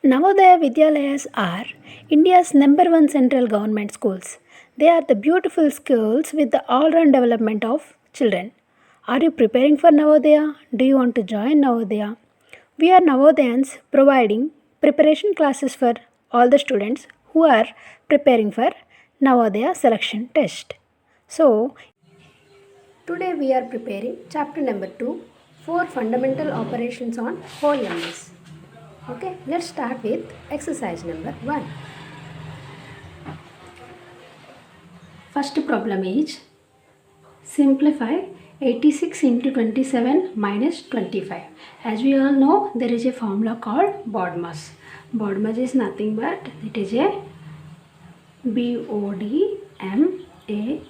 Navodaya Vidyalayas are India's number one central government schools. They are the beautiful schools with the all round development of children. Are you preparing for Navodaya? Do you want to join Navodaya? We are Navodayans providing preparation classes for all the students who are preparing for Navodaya selection test. So, today we are preparing chapter number 2, 4 fundamental operations on whole numbers. Okay, let's start with exercise number 1. First problem is simplify 86 into 27 minus 25. As we all know, there is a formula called BODMAS. BODMAS is nothing but it is a BODMAS. It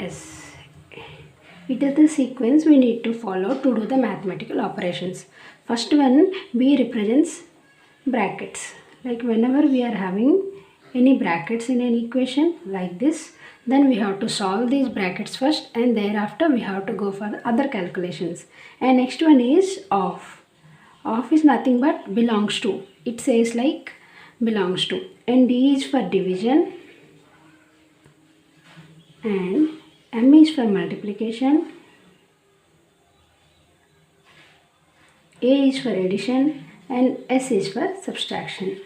is the sequence we need to follow to do the mathematical operations. First one, B represents brackets. Like whenever we are having any brackets in an equation like this, then we have to solve these brackets first and thereafter we have to go for the other calculations. And next one is off. Off is nothing but belongs to. It says like belongs to. And D is for division and M is for multiplication, A is for addition and S is for subtraction.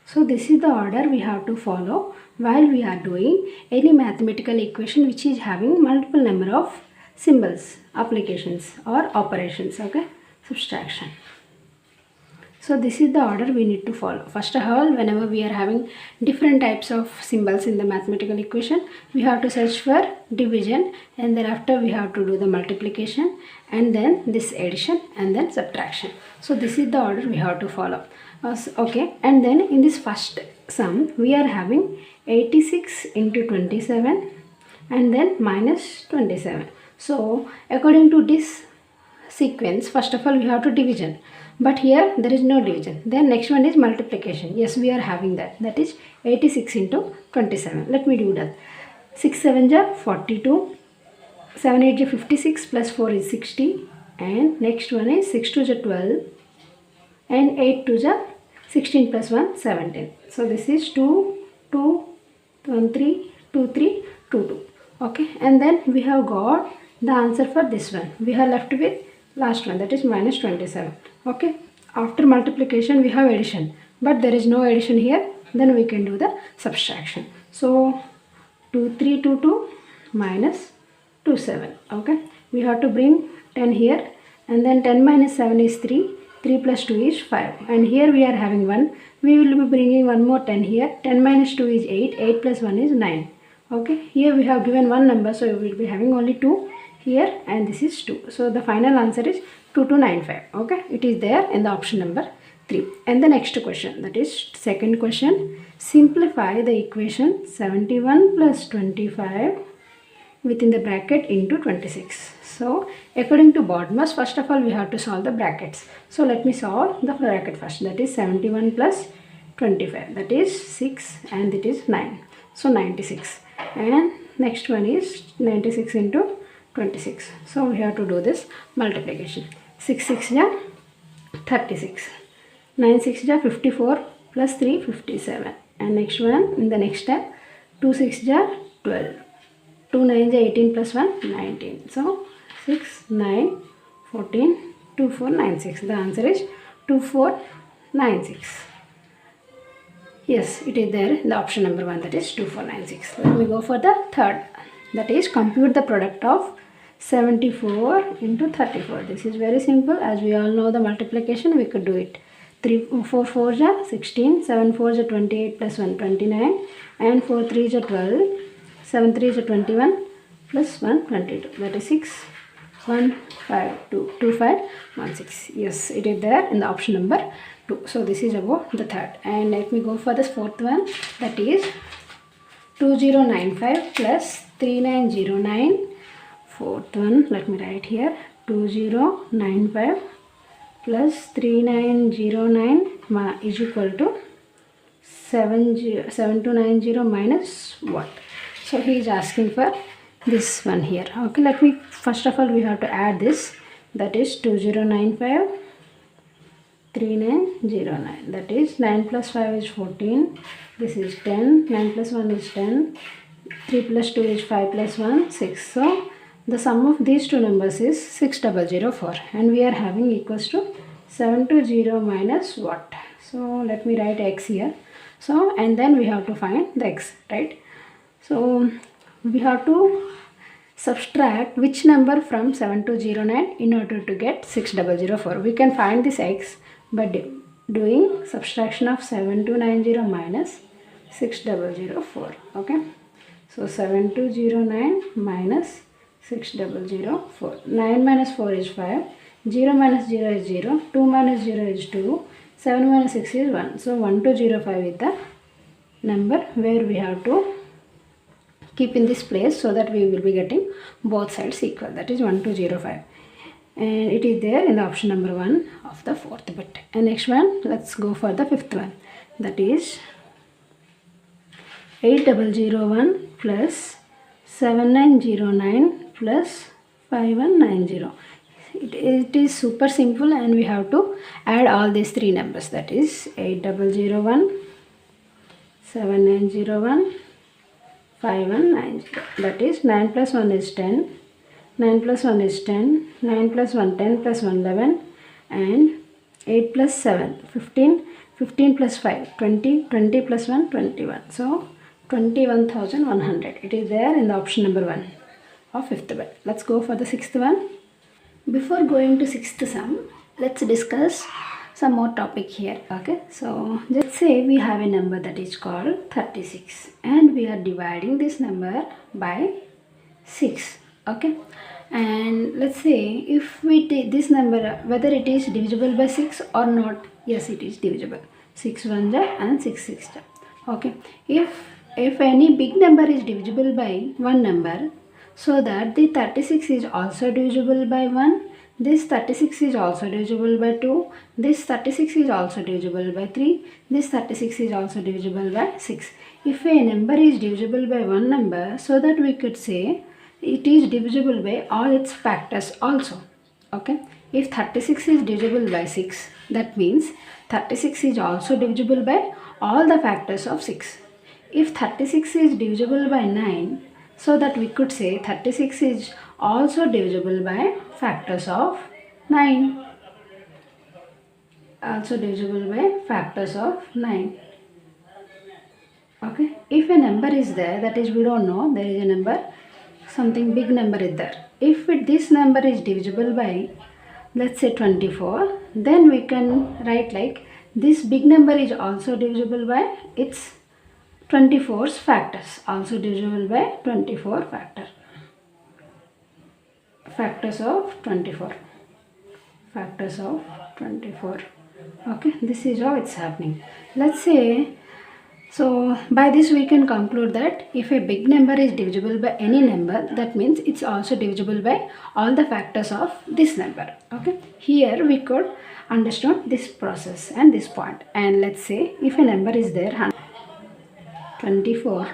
So this is the order we have to follow while we are doing any mathematical equation which is having multiple number of symbols, applications or operations, okay, subtraction. So this is the order we need to follow. First of all, whenever we are having different types of symbols in the mathematical equation, we have to search for division and thereafter we have to do the multiplication and then this addition and then subtraction. So this is the order we have to follow. Okay, and then in this first sum, we are having 86 into 27 and then minus 27. So according to this sequence, first of all we have to division. But here there is no division. Then next one is multiplication. Yes, we are having that. That is 86 into 27. Let me do that. 6 7 are 42. 7 8 are 56 plus 4 is 60. And next one is 6 2 are 12. And 8 2 are 16 plus 1 17. So this is 2 2 1 3 2 3 2 2. Okay. And then we have got the answer for this one. We are left with last one, that is minus 27. Okay, after multiplication we have addition, but there is no addition here. Then we can do the subtraction. So 2322 minus 27. Okay, we have to bring 10 here and then 10 minus 7 is 3. 3 plus 2 is 5 and here we are having 1. We will be bringing one more 10 here. 10 minus 2 is 8. 8 plus 1 is 9. Okay, here we have given one number, so we will be having only 2 here and this is 2. So the final answer is 2295. Okay, it is there in the option number 3. And the next question, that is second question, simplify the equation 71 plus 25 within the bracket into 26. So according to BODMAS, first of all we have to solve the brackets. So let me solve the bracket first. That is 71 plus 25, that is 6 and it is 9. So 96. And next one is 96 into 26. So we have to do this multiplication. 6 6 are 36. 9 6 are 54 plus 3 57. And next one in the next step 2 6 are 12. 2 9 are 18 plus 1 19. So 6 9 14 2 4 9 6. The answer is 2496. Yes, it is there in the option number 1, that is 2496. Let me go for the third. That is compute the product of 74 into 34. This is very simple. As we all know the multiplication, we could do it. 3 4 4 are 16, 7 4 are 28 plus 1 29 and 4 3 are 12, 7 3 are 21 plus 1 22. That is 6 1 5 2 2 5 1 6. Yes, it is there in the option number 2. So this is about the third. And let me go for the fourth one. That is 2095 plus 3909. Fourth one, let me write here, 2095 plus 3909 is equal to 7290 minus what? So he is asking for this one here. Okay, let me first of all we have to add this, that is 2095 3909. That is 9 plus 5 is 14. This is 10. 9 plus 1 is 10. 3 plus 2 is 5 plus 1, 6. So the sum of these two numbers is 6004. And we are having equals to 720 minus what? So let me write x here. So and then we have to find the x, right? So we have to subtract which number from 7209 in order to get 6004. We can find this x by doing subtraction of 7290 minus 6004. Okay, so 7209 minus 6004. 9 minus 4 is 5. 0 minus 0 is 0. 2 minus 0 is 2. 7 minus 6 is 1. So 1205 is the number where we have to keep in this place so that we will be getting both sides equal. That is 1205. And it is there in the option number 1 of the fourth bit. And next one, let's go for the fifth one. That is 8001 plus 7909 plus 5190. It is super simple and we have to add all these three numbers. That is 8001, 7901, 5190. That is 9 plus 1 is 10. 9 plus 1 is 10. 9 plus 1 10 plus 1 11. And 8 plus 7 15. 15 plus 5 20. 20 plus 1 21. So 21,100. It is there in the option number 1 of fifth bit. Let's go for the sixth one. Before going to sixth sum, let's discuss some more topic here. Okay, so let's say we have a number that is called 36 and we are dividing this number by 6. Okay, and let's say if we take this number, whether it is divisible by 6 or not. Yes, it is divisible. 6 1 and 6 6. Okay, if any big number is divisible by one number, so that the 36 is also divisible by 1, this 36 is also divisible by 2, this 36 is also divisible by 3, this 36 is also divisible by 6. If a number is divisible by one number, so that we could say it is divisible by all its factors also. Okay, if 36 is divisible by 6, that means 36 is also divisible by all the factors of 6. If 36 is divisible by 9, so that we could say 36 is also divisible by factors of 9. Also divisible by factors of 9. Okay, if a number is there, that is we don't know, there is a number, something big number is there. If this number is divisible by, let's say 24, then we can write like this big number is also divisible by its 24's factors, also divisible by 24 factors of 24. Factors of 24. Okay, this is how it's happening. Let's say, so by this we can conclude that if a big number is divisible by any number, that means it's also divisible by all the factors of this number. Okay, here we could understand this process and this point. And let's say if a number is there 24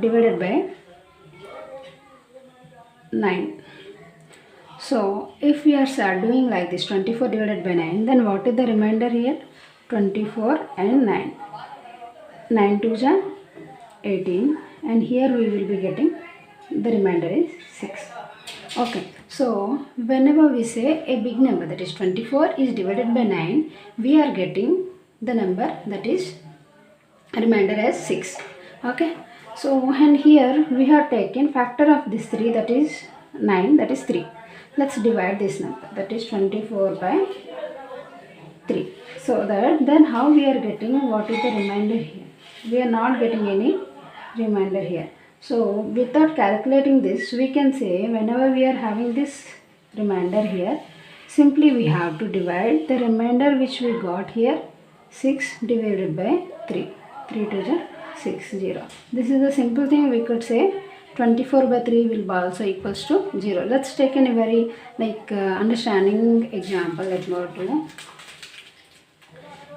divided by 9. So if we are doing like this 24 divided by 9, then what is the remainder here? 24 and 9. 9 2 is 18, and here we will be getting the remainder is 6. Okay, so whenever we say a big number, that is 24 is divided by 9, we are getting the number that is remainder as 6. Okay, so and here we have taken factor of this 3, that is 9, that is 3. Let's divide this number, that is 24 by 3. So that then how we are getting what is the remainder here? We are not getting any remainder here. So without calculating this, we can say whenever we are having this remainder here, simply we have to divide the remainder which we got here, 6 divided by 3. 3 to 6, 0. This is the simple thing we could say. 24 by 3 will be also equals to 0. Let's take a very understanding example. Let's go to,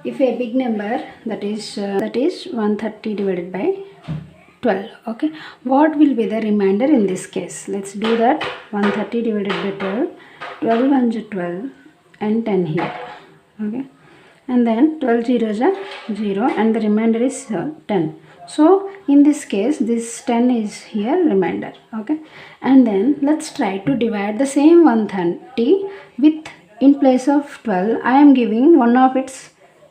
if a big number that is 130 divided by 12. Okay, what will be the remainder in this case? Let's do that. 130 divided by 12. 12 1 12 and 10 here. Okay, and then 12 zeros are 0 and the remainder is 10. So in this case this 10 is here remainder. Okay, and then let's try to divide the same 130 with, in place of 12 I am giving one of its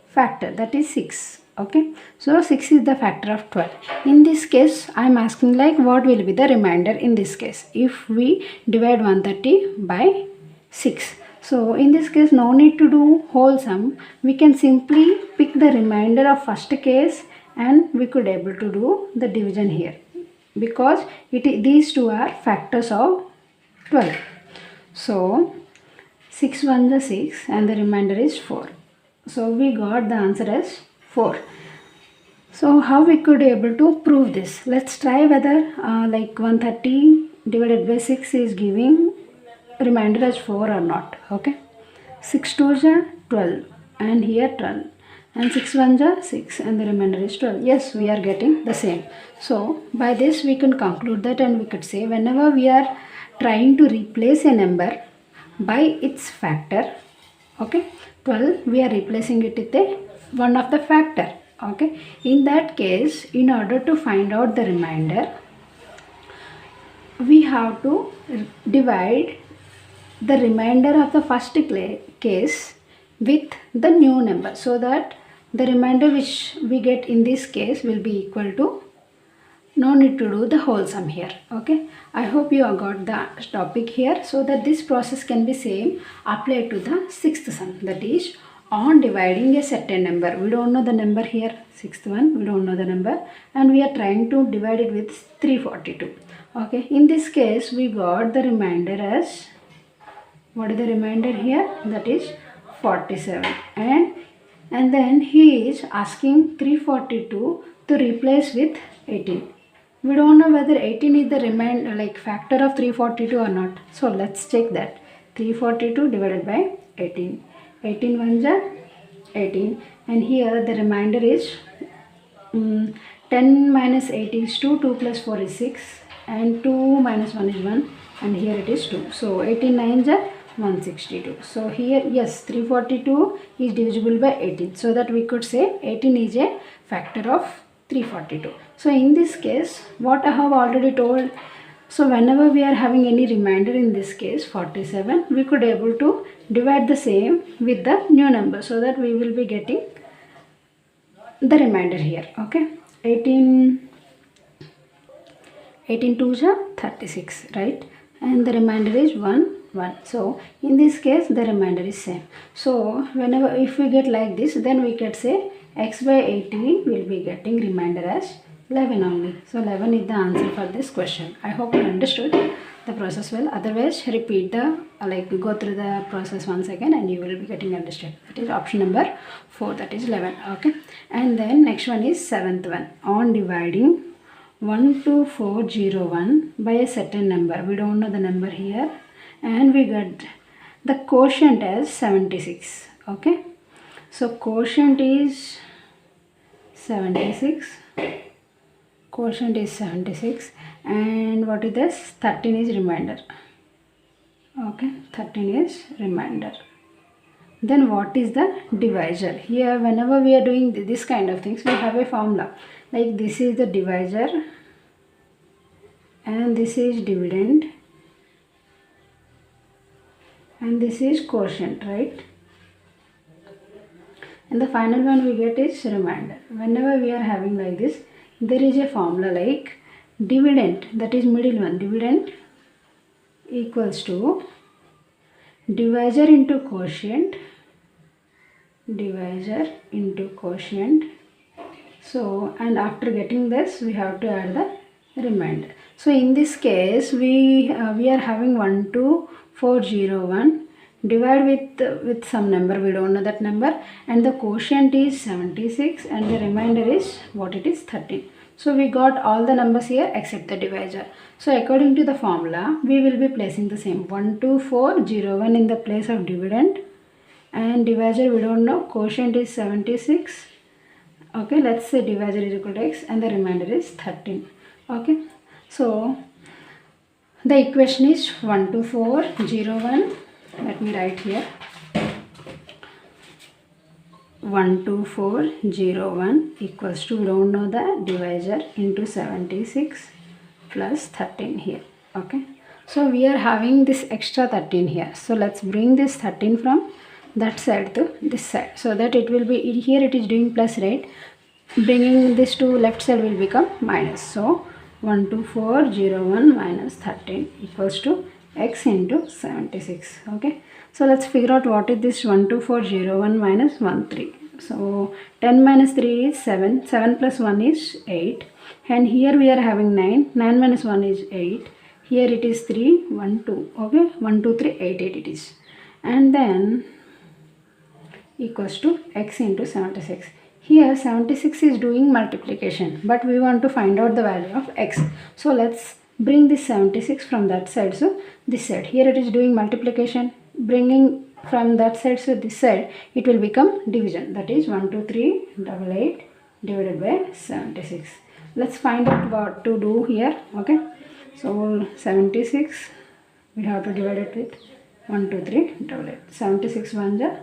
factor, that is 6. Okay, so 6 is the factor of 12. In this case I am asking like what will be the remainder in this case if we divide 130 by 6. So in this case no need to do whole sum, we can simply pick the remainder of first case and we could able to do the division here because these two are factors of 12. So 6 1 is 6 and the remainder is 4. So we got the answer as 4. So how we could able to prove this? Let's try whether like 130 divided by 6 is giving remainder as 4 or not. Okay, 6 2s are 12 and here 12 and 6 1s are 6 and the remainder is 12. Yes, we are getting the same. So by this we can conclude that, and we could say whenever we are trying to replace a number by its factor, okay, 12 we are replacing it with a one of the factor. Okay, in that case in order to find out the remainder we have to divide the remainder of the first case with the new number, so that the remainder which we get in this case will be equal to, no need to do the whole sum here. Okay, I hope you have got the topic here, so that this process can be same applied to the sixth sum, that is on dividing a certain number. We don't know the number here, sixth one we don't know the number, and we are trying to divide it with 342. Okay, in this case we got the remainder as, what is the remainder here, that is 47, and then he is asking 342 to replace with 18. We don't know whether 18 is the remainder like factor of 342 or not. So let's check that. 342 divided by 18. 18 ones are 18, and here the remainder is 10 minus 8 is 2, 2 plus 4 is 6, and 2 minus 1 is 1, and here it is 2. So 18 nines are 162. So here yes, 342 is divisible by 18, so that we could say 18 is a factor of 342. So in this case what I have already told, so whenever we are having any remainder, in this case 47, we could able to divide the same with the new number, so that we will be getting the remainder here. Okay, 18 2s are 36, right, and the remainder is 1 1. So in this case the remainder is same. So whenever if we get like this, then we can say x by 18 will be getting remainder as 11 only. So 11 is the answer for this question. I hope you understood the process well. Otherwise repeat the go through the process once again and you will be getting understood. That is option number 4, that is 11. Okay, and then next one is 7th one, on dividing 12401 by a certain number. We don't know the number here, and we got the quotient as 76. Okay, so quotient is 76. Quotient is 76, and what is this? 13 is remainder. Okay, 13 is remainder. Then what is the divisor? Here whenever we are doing this kind of things, we have a formula. Like this is the divisor and this is dividend and this is quotient, right? And the final one we get is remainder. Whenever we are having like this, there is a formula like dividend, that is middle one, dividend equals to divisor into quotient, divisor into quotient. So, and after getting this we have to add the remainder. So in this case we are having 12401 divide with some number, we don't know that number, and the quotient is 76 and the remainder is what it is, 13. So we got all the numbers here except the divisor. So according to the formula we will be placing the same 12401 in the place of dividend, and divisor we don't know, quotient is 76. Okay, let's say divisor is equal to x and the remainder is 13. Okay, so the equation is 12401. Let me write here. 12401 equals to, we don't know the divisor, into 76 plus 13 here. Okay, so we are having this extra 13 here, so let's bring this 13 from that side to this side, so that it will be, here it is doing plus, right? Bringing this to left side will become minus. So 12401 minus 13 equals to x into 76. Okay, so let's figure out what is this 12401 minus 13. So 10 minus 3 is 7, 7 plus 1 is 8, and here we are having 9, 9 minus 1 is 8, here it is 3, 1, 2, okay, 1, 2, 3, 8, 8 it is, and then equals to x into 76. Here 76 is doing multiplication, but we want to find out the value of x. So let's bring this 76 from that side, so this side. Here it is doing multiplication, bringing from that side to this side, it will become division. That is 12388 divided by 76. Let's find out what to do here. Okay, so 76 we have to divide it with 12388. 76 1 ja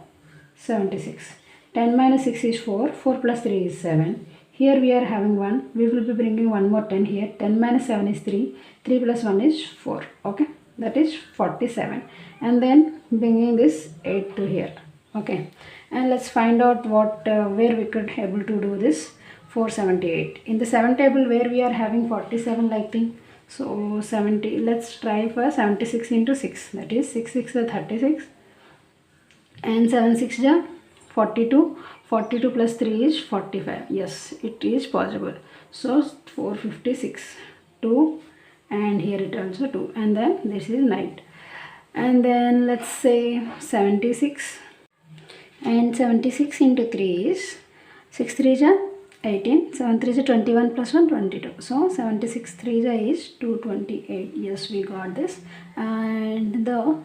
76. 10 minus 6 is 4, 4 plus 3 is 7. Here we are having 1, we will be bringing one more 10 here. 10 minus 7 is 3, 3 plus 1 is 4. Okay, that is 47. And then bringing this 8 to here. Okay, and let's find out what where we could able to do this. 478. In the 7 table where we are having 47 like thing. So 70, let's try for 76 into 6. That is 6 6 is 36. And 7 6 ja 42, 42 plus 3 is 45. Yes, it is possible. So 456, 2, and here it also 2, and then this is 9. And then let's say 76, and 76 into 3 is 6 3 ja 18, 7 3 is 21 plus 1 22. So 76 3 is 228. Yes, we got this, and the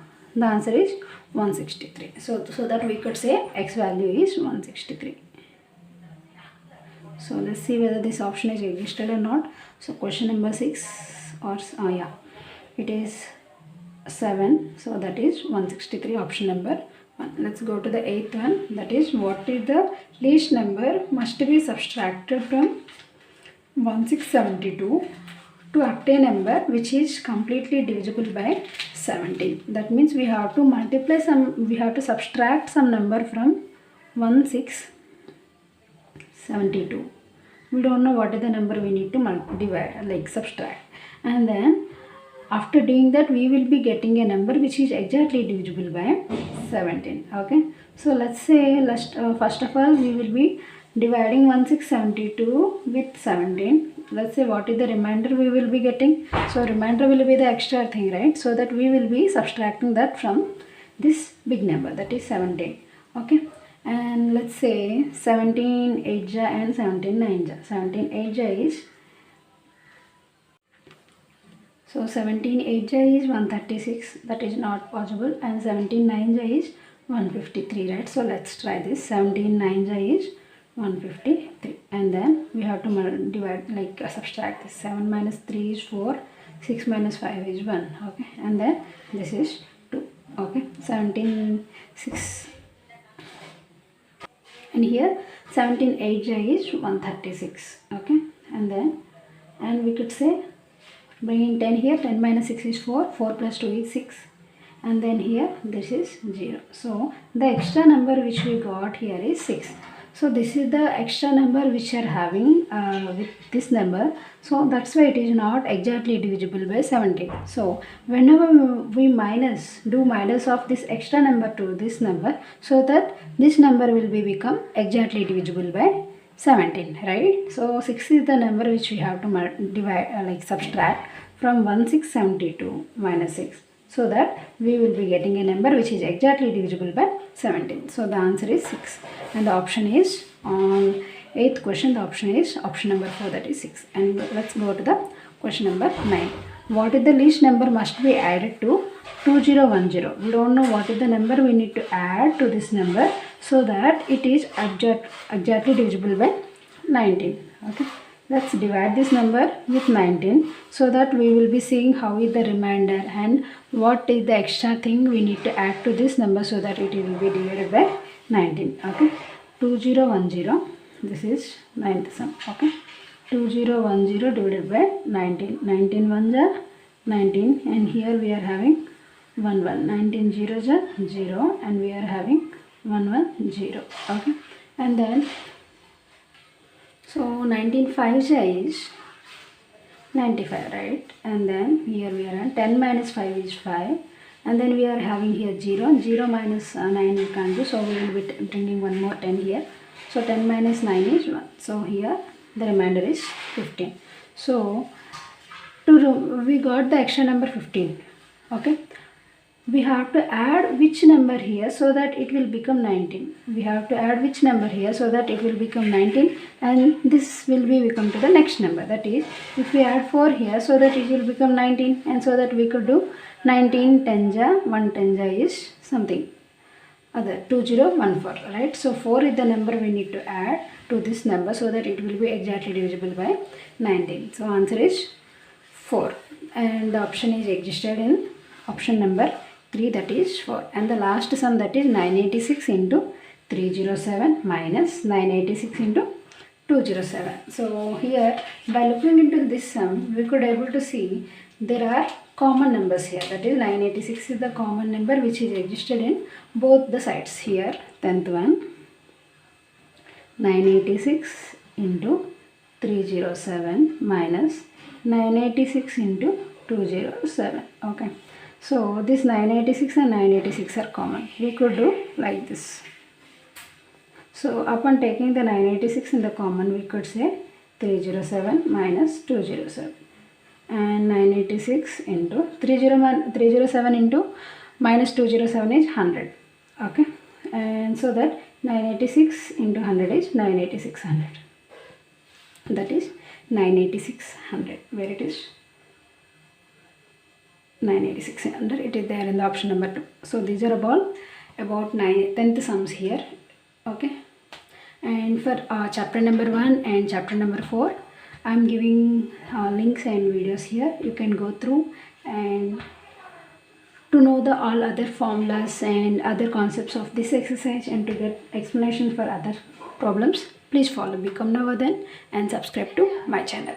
answer is 163. So that we could say x value is 163. So let's see whether this option is existed or not. So question number 6, or yeah, it is 7. So that is 163, option number 1. Let's go to the 8th one. That is, what is the least number must be subtracted from 1672 to obtain a number which is completely divisible by 17. That means we have to multiply some, we have to subtract some number from 1672. We don't know what is the number we need to divide, like subtract, and then after doing that we will be getting a number which is exactly divisible by 17. Okay, so let's say first of all we will be dividing 1672 with 17. Let's say what is the remainder we will be getting. So remainder will be the extra thing, right? So that we will be subtracting that from this big number, that is 17. Okay, and let's say 17 8 ja and 17 9 ja. 17 8 ja is, so 17 8 ja is 136. That is not possible, and 17 9 ja is 153, right? So let's try this. 17 9 ja is 153, and then we have to divide, like subtract this. 7 minus 3 is 4, 6 minus 5 is 1. Okay, and then this is 2. Okay, 17 6, and here 17 8 ja is 136. Okay, and then, and we could say bringing 10 here. 10 minus 6 is 4, 4 plus 2 is 6, and then here this is 0. So the extra number which we got here is 6. So this is the extra number which are having with this number. So that's why it is not exactly divisible by 17. So whenever we do minus of this extra number to this number, so that this number will be become exactly divisible by 17, right? So 6 is the number which we have to divide, like subtract from 1672 minus 6. So that we will be getting a number which is exactly divisible by 17. So the answer is 6, and the option is on 8th question. The option is option number 4, that is 6. And let's go to the question number 9. What is the least number must be added to 2010? We don't know what is the number we need to add to this number so that it is exactly divisible by 19. Okay, let's divide this number with 19 so that we will be seeing how is the remainder and what is the extra thing we need to add to this number so that it will be divided by 19. Okay, 2010. This is 9th sum. Okay. 2010 divided by 19. 19 ones are 19, and here we are having 1 1. 19 zeros are 0, and we are having 1 1 0. Okay. And then so 19 5s is 95, right? And then here we are on 10 minus 5 is 5, and then we are having here 0. 0 minus 9 we can't do, so we will be bringing one more 10 here. So 10 minus 9 is 1. So here the remainder is 15. So we got the extra number 15. Okay. We have to add which number here so that it will become 19. We have to add which number here so that it will become 19, and this will be become to the next number. That is, if we add 4 here so that it will become 19, and so that we could do 19 10 1 10 is something other 2014, right? So 4 is the number we need to add to this number so that it will be exactly divisible by 19. So answer is 4, and the option is existed in option number 3, that is 4. And the last sum, that is 986 into 307 minus 986 into 207. So here, by looking into this sum, we could able to see there are common numbers here. That is 986 is the common number which is existed in both the sides. Here 10th one, 986 into 307 minus 986 into 207. Okay. So this 986 and 986 are common. We could do like this. So upon taking the 986 in the common, we could say 307 minus 207, and 986 into 307 into minus 207 is 100. Okay, and so that 986 into 100 is 98600. That is 98600. Where it is? 98600. It is there in the option number 2. So these are about 10th sums here. Okay, and for chapter number 1 and chapter number 4, I am giving links and videos here. You can go through and to know the all other formulas and other concepts of this exercise, and to get explanation for other problems. Please follow Become Navodayan and subscribe to my channel.